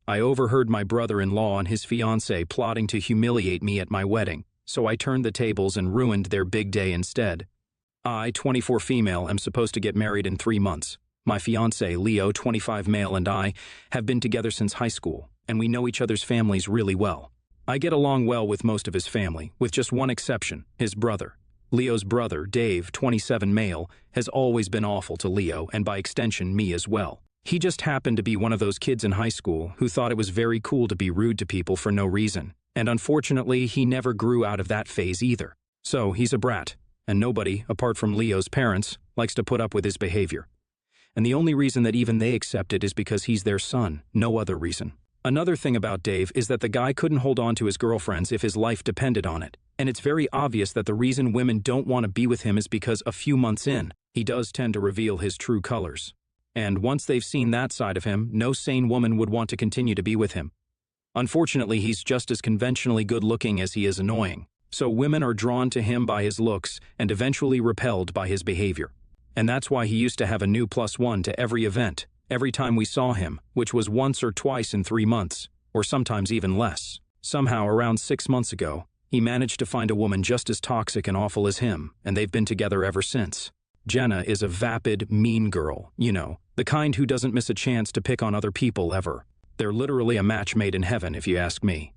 I overheard my brother-in-law and his fiancée plotting to humiliate me at my wedding, so I turned the tables and ruined their big day instead. I, 24 female, am supposed to get married in 3 months. My fiancé, Leo, 25 male, and I have been together since high school, and we know each other's families really well. I get along well with most of his family, with just one exception, his brother. Leo's brother, Dave, 27 male, has always been awful to Leo, and by extension, me as well. He just happened to be one of those kids in high school who thought it was very cool to be rude to people for no reason, and unfortunately, he never grew out of that phase either. So, he's a brat, and nobody, apart from Leo's parents, likes to put up with his behavior. And the only reason that even they accept it is because he's their son, no other reason. Another thing about Dave is that the guy couldn't hold on to his girlfriends if his life depended on it, and it's very obvious that the reason women don't want to be with him is because a few months in, he does tend to reveal his true colors. And once they've seen that side of him, no sane woman would want to continue to be with him. Unfortunately, he's just as conventionally good-looking as he is annoying, so women are drawn to him by his looks and eventually repelled by his behavior. And that's why he used to have a new +1 to every event, every time we saw him, which was once or twice in 3 months, or sometimes even less. Somehow, around 6 months ago, he managed to find a woman just as toxic and awful as him, and they've been together ever since. Jenna is a vapid, mean girl, you know, the kind who doesn't miss a chance to pick on other people ever. They're literally a match made in heaven, if you ask me.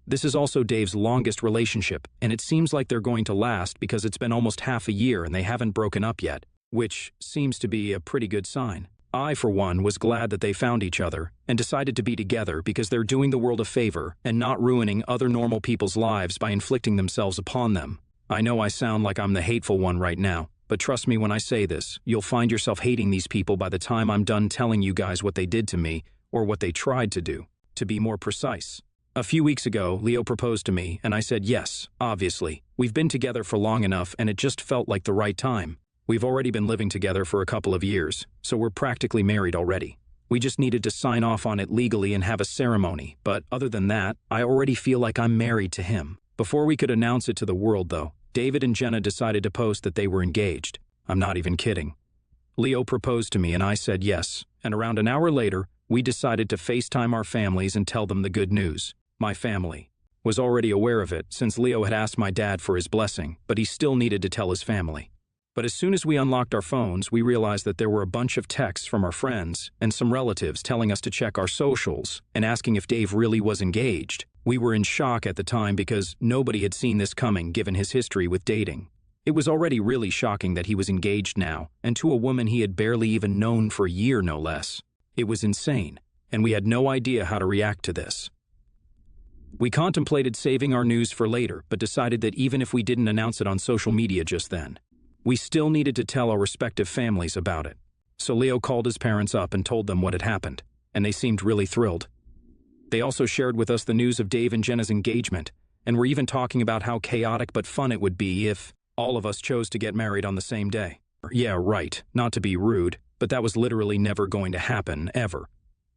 This is also Dave's longest relationship, and it seems like they're going to last because it's been almost half a year and they haven't broken up yet, which seems to be a pretty good sign. I, for one, was glad that they found each other and decided to be together because they're doing the world a favor and not ruining other normal people's lives by inflicting themselves upon them. I know I sound like I'm the hateful one right now, but trust me when I say this, you'll find yourself hating these people by the time I'm done telling you guys what they did to me, or what they tried to do, to be more precise. A few weeks ago, Leo proposed to me, and I said yes, obviously. We've been together for long enough, and it just felt like the right time. We've already been living together for a couple of years, so we're practically married already. We just needed to sign off on it legally and have a ceremony, but other than that, I already feel like I'm married to him. Before we could announce it to the world, though, David and Jenna decided to post that they were engaged. I'm not even kidding. Leo proposed to me and I said yes, and around an hour later, we decided to FaceTime our families and tell them the good news. My family was already aware of it since Leo had asked my dad for his blessing, but he still needed to tell his family. But as soon as we unlocked our phones, we realized that there were a bunch of texts from our friends and some relatives telling us to check our socials and asking if Dave really was engaged. We were in shock at the time because nobody had seen this coming given his history with dating. It was already really shocking that he was engaged now, and to a woman he had barely even known for a year, no less. It was insane, and we had no idea how to react to this. We contemplated saving our news for later, but decided that even if we didn't announce it on social media just then, we still needed to tell our respective families about it. So Leo called his parents up and told them what had happened, and they seemed really thrilled. They also shared with us the news of Dave and Jenna's engagement, and were even talking about how chaotic but fun it would be if all of us chose to get married on the same day. Yeah, right, not to be rude, but that was literally never going to happen, ever.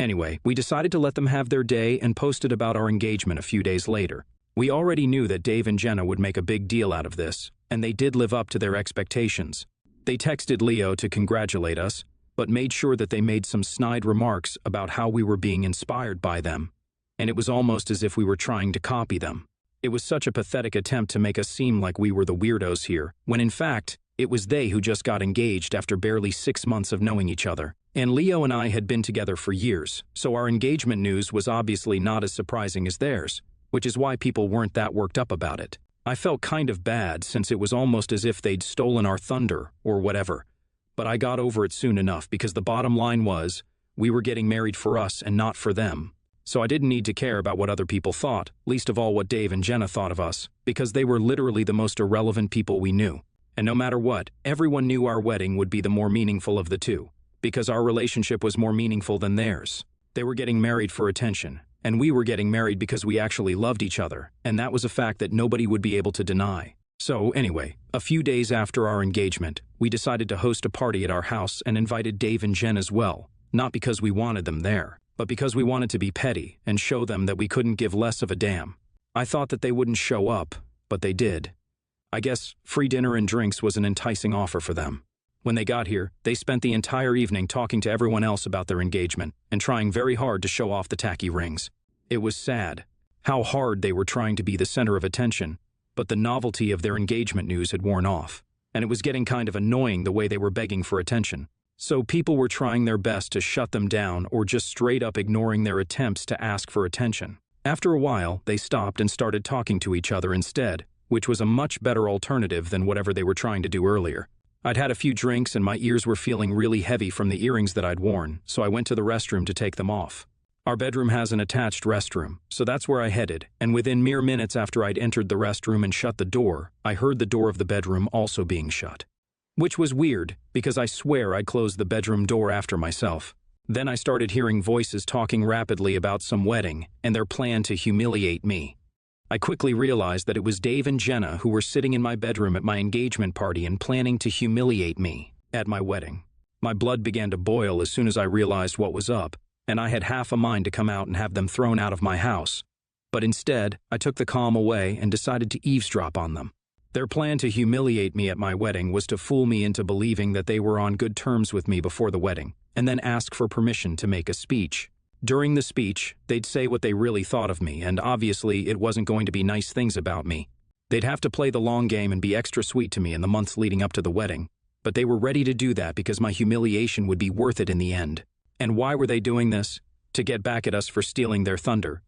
Anyway, we decided to let them have their day and posted about our engagement a few days later. We already knew that Dave and Jenna would make a big deal out of this, and they did live up to their expectations. They texted Leo to congratulate us, but made sure that they made some snide remarks about how we were being inspired by them, and it was almost as if we were trying to copy them. It was such a pathetic attempt to make us seem like we were the weirdos here, when in fact, it was they who just got engaged after barely 6 months of knowing each other. And Leo and I had been together for years, so our engagement news was obviously not as surprising as theirs, which is why people weren't that worked up about it. I felt kind of bad since it was almost as if they'd stolen our thunder, or whatever. But I got over it soon enough because the bottom line was, we were getting married for us and not for them. So I didn't need to care about what other people thought, least of all what Dave and Jenna thought of us, because they were literally the most irrelevant people we knew. And no matter what, everyone knew our wedding would be the more meaningful of the two, because our relationship was more meaningful than theirs. They were getting married for attention, and we were getting married because we actually loved each other, and that was a fact that nobody would be able to deny. So anyway, a few days after our engagement, we decided to host a party at our house and invited Dave and Jen as well, not because we wanted them there, but because we wanted to be petty and show them that we couldn't give less of a damn. I thought that they wouldn't show up, but they did. I guess free dinner and drinks was an enticing offer for them. When they got here, they spent the entire evening talking to everyone else about their engagement and trying very hard to show off the tacky rings. It was sad how hard they were trying to be the center of attention, but the novelty of their engagement news had worn off, and it was getting kind of annoying the way they were begging for attention. So people were trying their best to shut them down or just straight up ignoring their attempts to ask for attention. After a while, they stopped and started talking to each other instead, which was a much better alternative than whatever they were trying to do earlier. I'd had a few drinks and my ears were feeling really heavy from the earrings that I'd worn, so I went to the restroom to take them off. Our bedroom has an attached restroom, so that's where I headed, and within mere minutes after I'd entered the restroom and shut the door, I heard the door of the bedroom also being shut. Which was weird, because I swear I'd closed the bedroom door after myself. Then I started hearing voices talking rapidly about some wedding and their plan to humiliate me. I quickly realized that it was Dave and Jenna who were sitting in my bedroom at my engagement party and planning to humiliate me at my wedding. My blood began to boil as soon as I realized what was up, and I had half a mind to come out and have them thrown out of my house. But instead, I took the calm away and decided to eavesdrop on them. Their plan to humiliate me at my wedding was to fool me into believing that they were on good terms with me before the wedding, and then ask for permission to make a speech. During the speech, they'd say what they really thought of me, and obviously it wasn't going to be nice things about me. They'd have to play the long game and be extra sweet to me in the months leading up to the wedding, but they were ready to do that because my humiliation would be worth it in the end. And why were they doing this? To get back at us for stealing their thunder.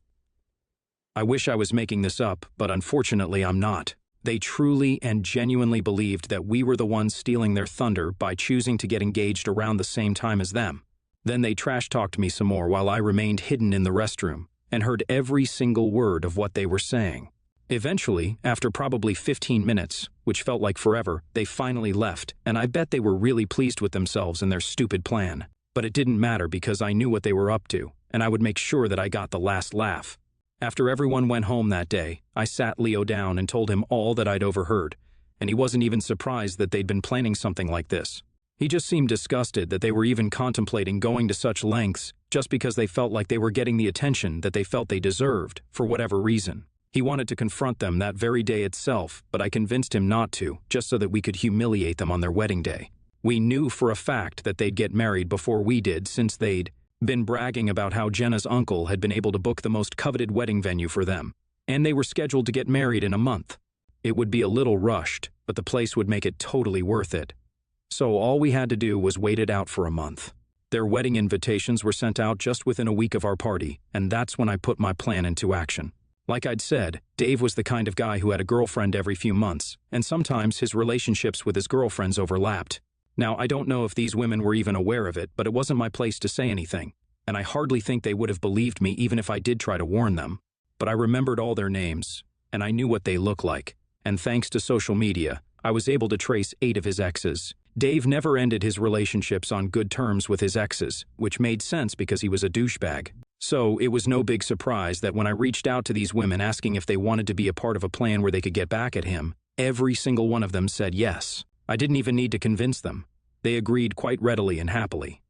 I wish I was making this up, but unfortunately I'm not. They truly and genuinely believed that we were the ones stealing their thunder by choosing to get engaged around the same time as them. Then they trash-talked me some more while I remained hidden in the restroom and heard every single word of what they were saying. Eventually, after probably 15 minutes, which felt like forever, they finally left, and I bet they were really pleased with themselves and their stupid plan. But it didn't matter because I knew what they were up to, and I would make sure that I got the last laugh. After everyone went home that day, I sat Leo down and told him all that I'd overheard, and he wasn't even surprised that they'd been planning something like this. He just seemed disgusted that they were even contemplating going to such lengths just because they felt like they were getting the attention that they felt they deserved, for whatever reason. He wanted to confront them that very day itself, but I convinced him not to, just so that we could humiliate them on their wedding day. We knew for a fact that they'd get married before we did, since they'd been bragging about how Jenna's uncle had been able to book the most coveted wedding venue for them, and they were scheduled to get married in a month. It would be a little rushed, but the place would make it totally worth it. So all we had to do was wait it out for a month. Their wedding invitations were sent out just within a week of our party, and that's when I put my plan into action. Like I'd said, Dave was the kind of guy who had a girlfriend every few months, and sometimes his relationships with his girlfriends overlapped. Now, I don't know if these women were even aware of it, but it wasn't my place to say anything, and I hardly think they would have believed me even if I did try to warn them. But I remembered all their names, and I knew what they looked like, and thanks to social media, I was able to trace 8 of his exes. Dave never ended his relationships on good terms with his exes, which made sense because he was a douchebag. So it was no big surprise that when I reached out to these women asking if they wanted to be a part of a plan where they could get back at him, every single one of them said yes. I didn't even need to convince them. They agreed quite readily and happily.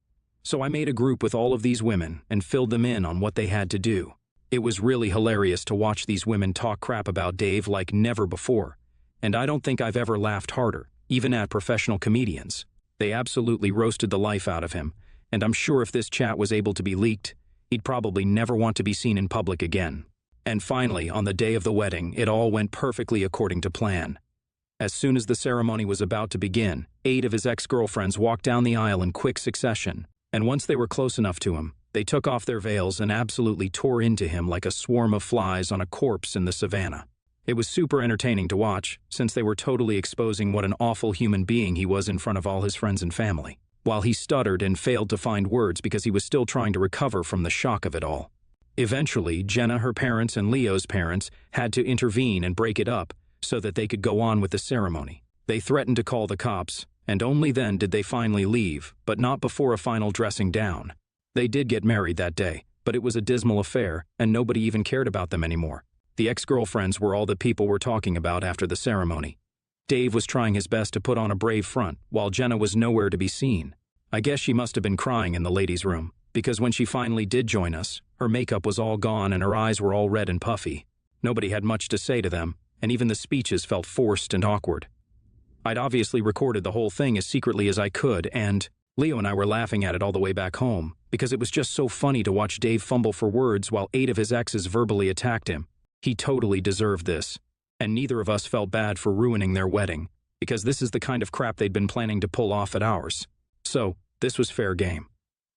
So I made a group with all of these women and filled them in on what they had to do. It was really hilarious to watch these women talk crap about Dave like never before, and I don't think I've ever laughed harder, even at professional comedians. They absolutely roasted the life out of him, and I'm sure if this chat was able to be leaked, he'd probably never want to be seen in public again. And finally, on the day of the wedding, it all went perfectly according to plan. As soon as the ceremony was about to begin, 8 of his ex-girlfriends walked down the aisle in quick succession, and once they were close enough to him, they took off their veils and absolutely tore into him like a swarm of flies on a corpse in the savannah. It was super entertaining to watch, since they were totally exposing what an awful human being he was in front of all his friends and family, while he stuttered and failed to find words because he was still trying to recover from the shock of it all. Eventually, Jenna, her parents, and Leo's parents had to intervene and break it up so that they could go on with the ceremony. They threatened to call the cops, and only then did they finally leave, but not before a final dressing down. They did get married that day, but it was a dismal affair, and nobody even cared about them anymore. The ex-girlfriends were all that people were talking about after the ceremony. Dave was trying his best to put on a brave front, while Jenna was nowhere to be seen. I guess she must have been crying in the ladies' room, because when she finally did join us, her makeup was all gone and her eyes were all red and puffy. Nobody had much to say to them, and even the speeches felt forced and awkward. I'd obviously recorded the whole thing as secretly as I could, and Leo and I were laughing at it all the way back home, because it was just so funny to watch Dave fumble for words while 8 of his exes verbally attacked him. He totally deserved this, and neither of us felt bad for ruining their wedding, because this is the kind of crap they'd been planning to pull off at ours. So, this was fair game.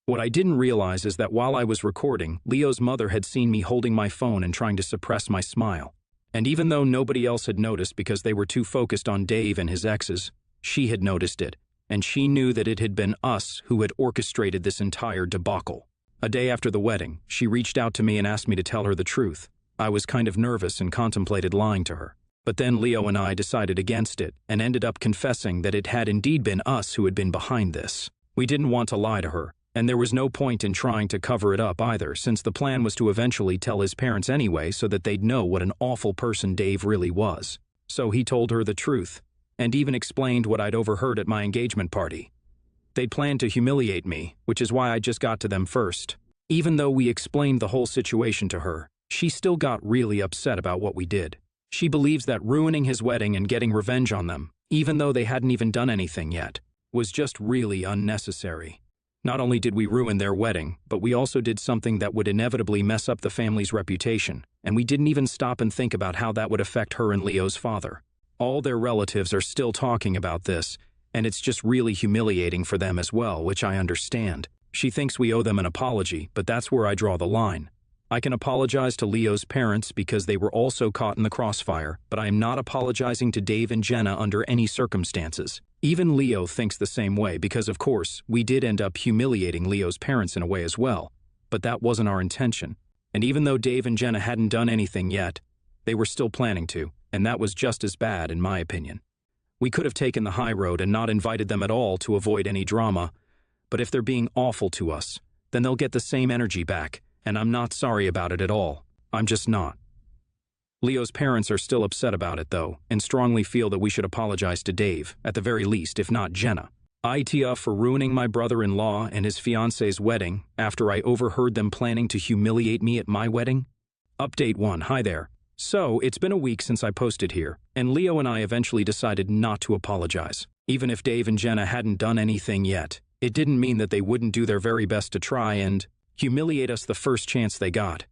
What I didn't realize is that while I was recording, Leo's mother had seen me holding my phone and trying to suppress my smile. And even though nobody else had noticed because they were too focused on Dave and his exes, she had noticed it, and she knew that it had been us who had orchestrated this entire debacle. A day after the wedding, she reached out to me and asked me to tell her the truth. I was kind of nervous and contemplated lying to her. But then Leo and I decided against it and ended up confessing that it had indeed been us who had been behind this. We didn't want to lie to her, and there was no point in trying to cover it up either, since the plan was to eventually tell his parents anyway so that they'd know what an awful person Dave really was. So he told her the truth, and even explained what I'd overheard at my engagement party. They'd planned to humiliate me, which is why I just got to them first. Even though we explained the whole situation to her, she still got really upset about what we did. She believes that ruining his wedding and getting revenge on them, even though they hadn't even done anything yet, was just really unnecessary. Not only did we ruin their wedding, but we also did something that would inevitably mess up the family's reputation, and we didn't even stop and think about how that would affect her and Leo's father. All their relatives are still talking about this, and it's just really humiliating for them as well, which I understand. She thinks we owe them an apology, but that's where I draw the line. I can apologize to Leo's parents because they were also caught in the crossfire, but I am not apologizing to Dave and Jenna under any circumstances. Even Leo thinks the same way because, of course, we did end up humiliating Leo's parents in a way as well, but that wasn't our intention. And even though Dave and Jenna hadn't done anything yet, they were still planning to, and that was just as bad in my opinion. We could have taken the high road and not invited them at all to avoid any drama, but if they're being awful to us, then they'll get the same energy back, and I'm not sorry about it at all. I'm just not. Leo's parents are still upset about it, though, and strongly feel that we should apologize to Dave, at the very least, if not Jenna. ITA for ruining my brother-in-law and his fiancée's wedding after I overheard them planning to humiliate me at my wedding? Update 1. Hi there. So, it's been a week since I posted here, and Leo and I eventually decided not to apologize. Even if Dave and Jenna hadn't done anything yet, it didn't mean that they wouldn't do their very best to try and humiliate us the first chance they got.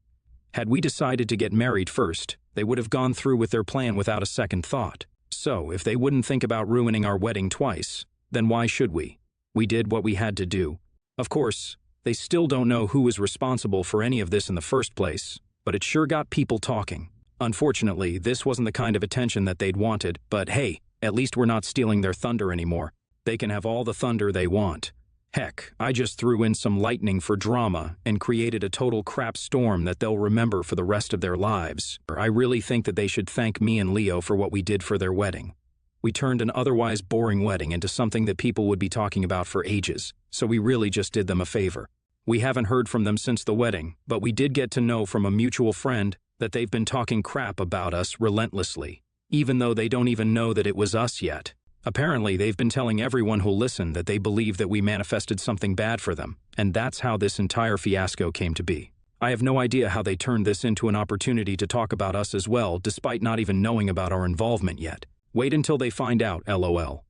Had we decided to get married first, they would have gone through with their plan without a second thought. So, if they wouldn't think about ruining our wedding twice, then why should we? We did what we had to do. Of course, they still don't know who was responsible for any of this in the first place, but it sure got people talking. Unfortunately, this wasn't the kind of attention that they'd wanted, but hey, at least we're not stealing their thunder anymore. They can have all the thunder they want. Heck, I just threw in some lightning for drama and created a total crap storm that they'll remember for the rest of their lives. I really think that they should thank me and Leo for what we did for their wedding. We turned an otherwise boring wedding into something that people would be talking about for ages, so we really just did them a favor. We haven't heard from them since the wedding, but we did get to know from a mutual friend that they've been talking crap about us relentlessly, even though they don't even know that it was us yet. Apparently, they've been telling everyone who'll listen that they believe that we manifested something bad for them, and that's how this entire fiasco came to be. I have no idea how they turned this into an opportunity to talk about us as well, despite not even knowing about our involvement yet. Wait until they find out, LOL.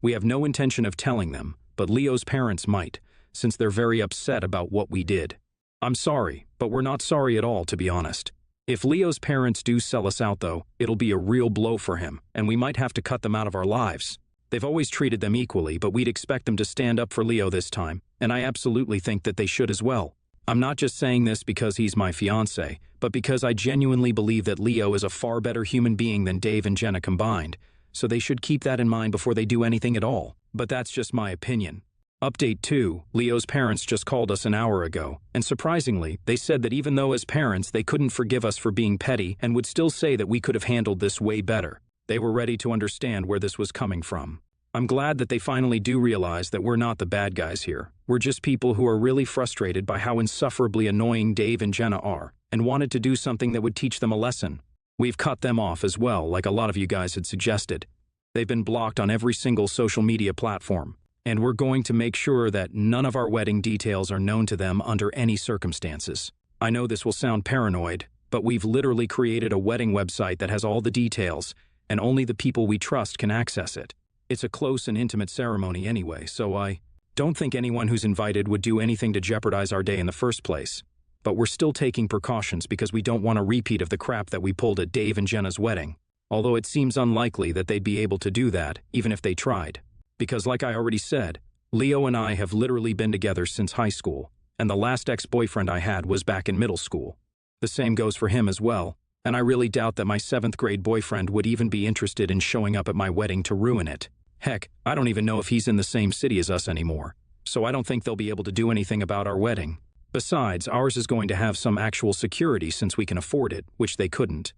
We have no intention of telling them, but Leo's parents might, since they're very upset about what we did. I'm sorry, but we're not sorry at all, to be honest. If Leo's parents do sell us out, though, it'll be a real blow for him, and we might have to cut them out of our lives. They've always treated them equally, but we'd expect them to stand up for Leo this time, and I absolutely think that they should as well. I'm not just saying this because he's my fiancé, but because I genuinely believe that Leo is a far better human being than Dave and Jenna combined, so they should keep that in mind before they do anything at all. But that's just my opinion. Update 2, Leo's parents just called us an hour ago, and surprisingly, they said that even though as parents they couldn't forgive us for being petty and would still say that we could have handled this way better. They were ready to understand where this was coming from. I'm glad that they finally do realize that we're not the bad guys here. We're just people who are really frustrated by how insufferably annoying Dave and Jenna are, and wanted to do something that would teach them a lesson. We've cut them off as well, like a lot of you guys had suggested. They've been blocked on every single social media platform. And we're going to make sure that none of our wedding details are known to them under any circumstances. I know this will sound paranoid, but we've literally created a wedding website that has all the details, and only the people we trust can access it. It's a close and intimate ceremony anyway, so I don't think anyone who's invited would do anything to jeopardize our day in the first place. But we're still taking precautions because we don't want a repeat of the crap that we pulled at Dave and Jenna's wedding. Although it seems unlikely that they'd be able to do that, even if they tried. Because like I already said, Leo and I have literally been together since high school, and the last ex-boyfriend I had was back in middle school. The same goes for him as well, and I really doubt that my 7th grade boyfriend would even be interested in showing up at my wedding to ruin it. Heck, I don't even know if he's in the same city as us anymore, so I don't think they'll be able to do anything about our wedding. Besides, ours is going to have some actual security since we can afford it, which they couldn't.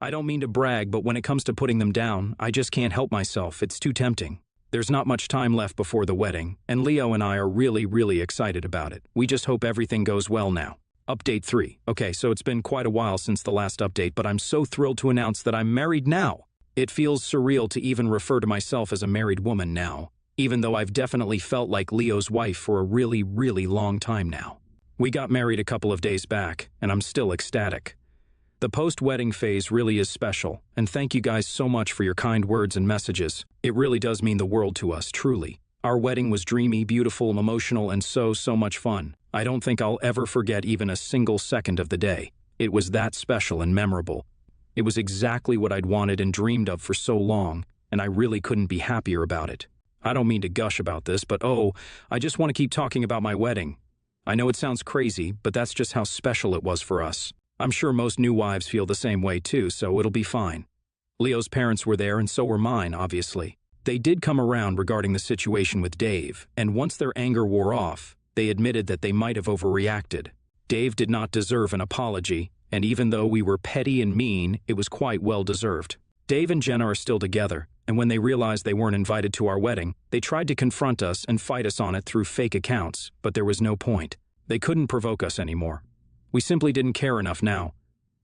I don't mean to brag, but when it comes to putting them down, I just can't help myself. It's too tempting. There's not much time left before the wedding, and Leo and I are really excited about it. We just hope everything goes well now. Update 3. Okay, so it's been quite a while since the last update, but I'm so thrilled to announce that I'm married now. It feels surreal to even refer to myself as a married woman now, even though I've definitely felt like Leo's wife for a really long time now. We got married a couple of days back, and I'm still ecstatic. The post-wedding phase really is special, and thank you guys so much for your kind words and messages. It really does mean the world to us, truly. Our wedding was dreamy, beautiful, emotional, and so much fun. I don't think I'll ever forget even a single second of the day. It was that special and memorable. It was exactly what I'd wanted and dreamed of for so long, and I really couldn't be happier about it. I don't mean to gush about this, but I just want to keep talking about my wedding. I know it sounds crazy, but that's just how special it was for us. I'm sure most new wives feel the same way too, so it'll be fine. Leo's parents were there and so were mine, obviously. They did come around regarding the situation with Dave, and once their anger wore off, they admitted that they might have overreacted. Dave did not deserve an apology, and even though we were petty and mean, it was quite well deserved. Dave and Jenna are still together, and when they realized they weren't invited to our wedding, they tried to confront us and fight us on it through fake accounts, but there was no point. They couldn't provoke us anymore. We simply didn't care enough now,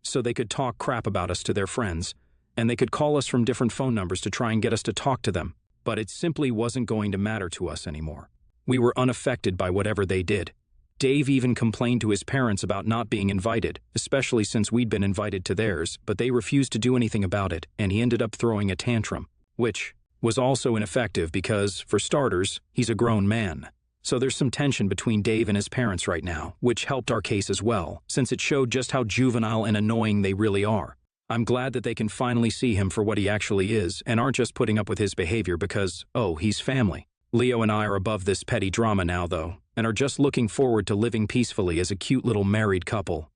so they could talk crap about us to their friends, and they could call us from different phone numbers to try and get us to talk to them, but it simply wasn't going to matter to us anymore. We were unaffected by whatever they did. Dave even complained to his parents about not being invited, especially since we'd been invited to theirs, but they refused to do anything about it, and he ended up throwing a tantrum, which was also ineffective because, for starters, he's a grown man. So there's some tension between Dave and his parents right now, which helped our case as well, since it showed just how juvenile and annoying they really are. I'm glad that they can finally see him for what he actually is and aren't just putting up with his behavior because, he's family. Leo and I are above this petty drama now, though, and are just looking forward to living peacefully as a cute little married couple.